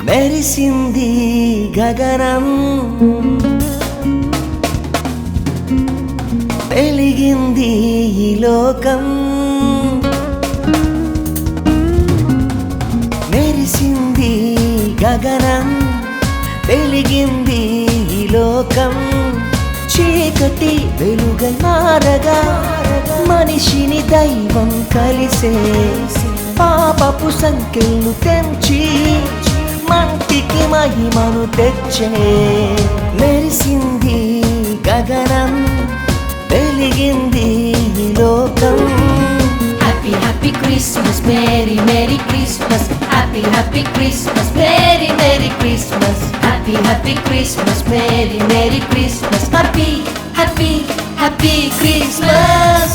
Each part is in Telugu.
మెరిసింది గగనం వెలిగింది ఈ లోకం మెరిసింది గగనం వెలిగింది ఈ లోకం చీకటి వెలుగై మారగా మనిషిని దైవం కలిసే పాపపు సంఖ్యలు తెంచి మంటికి మహిమను తెచ్చే మెరిసింది గగనం వెలిగింది ఈ లోకం Happy, happy Christmas, Merry, Merry Christmas. Happy, happy Christmas, Merry, Merry Christmas. Happy, happy Christmas, Merry, Merry Christmas. Happy, happy, happy Christmas.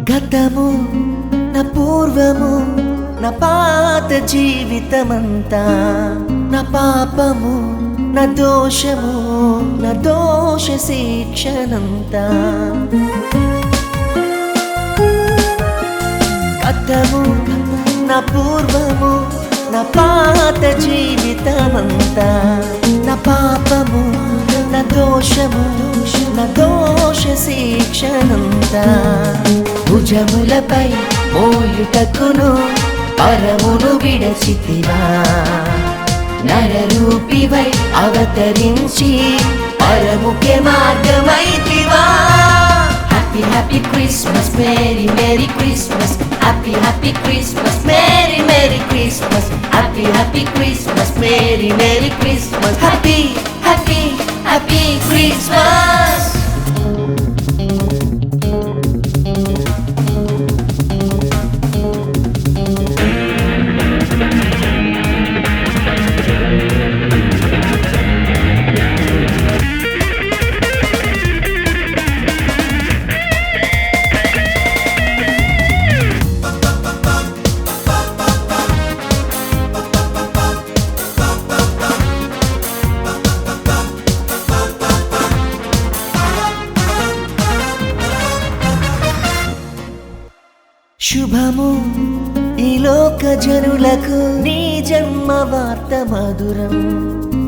గతము నా పూర్వము నా పాత జీవితమంతా నా పాపము నా దోషము నా దోష శిక్షనంతా గతము నా పూర్వము నా పాత జీవితమంతా నా పాపము నా దోషము నా దోష శిక్షనంతా భుజములపై మోయుటకును పరమును విడచితివా నరరూపివై అవతరించి పరముకే మార్గమైతివా Happy, happy Christmas, Merry, Merry Christmas. Happy, happy Christmas, Merry, Merry Christmas. Happy, happy Christmas, Merry, Merry Christmas. Happy, happy, happy Christmas. శుభము ఈ లోక జనులకు నీ జన్మ వార్త మధురం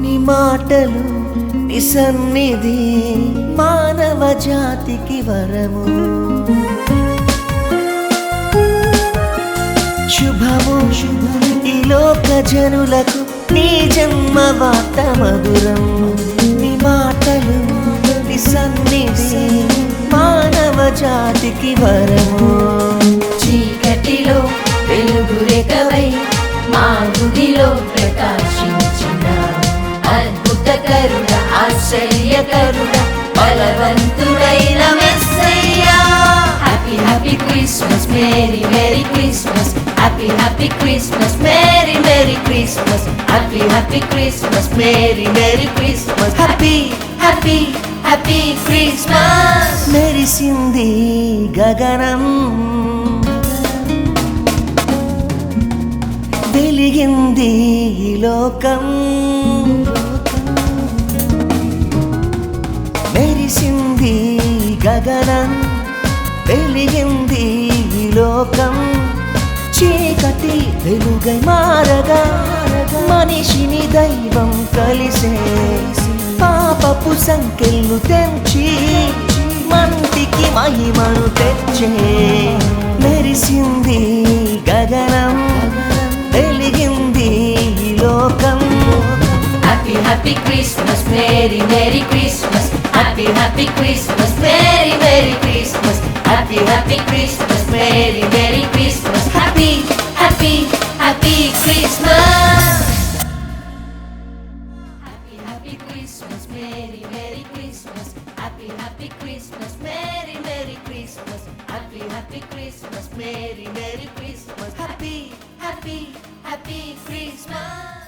నీ మాటలు నీ సన్నిధి మానవ జాతికి వరము శుభము ఈ లోక జనులకు నీ జన్మ వార్త మధురం నీ మాటలు నీ సన్నిధి మానవ జాతికి వరము చీకటిలో వెలుగు రేఖవై మా గుడిలో ప్రకాశించిన అద్భుత కరుణ ఆశ్చర్యకరుణ బలవంతుడైన messiah happy happy Christmas merry merry Christmas happy happy Christmas merry merry Christmas happy happy Christmas merry merry Christmas happy happy happy Christmas మెరిసింది గగనం వెలిగింది ఈ లోకం మెరిసింది గగనం వెలిగింది ఈ లోకం చీకటి వెలుగై మారగా మనిషిని దైవం కలిసే పాపపు సంఖ్యలు తెంచి మంటికి మహిమను తెచ్చే మెరిసింది గగనం వెలిగింది ఈ లోకం happy happy Christmas merry merry Christmas happy happy Christmas merry merry Christmas happy happy Christmas merry merry Christmas happy happy happy Christmas happy happy Christmas merry merry Christmas happy happy Christmas merry merry Christmas happy happy happy Christmas, Merry, Merry Christmas, happy, happy, happy Christmas.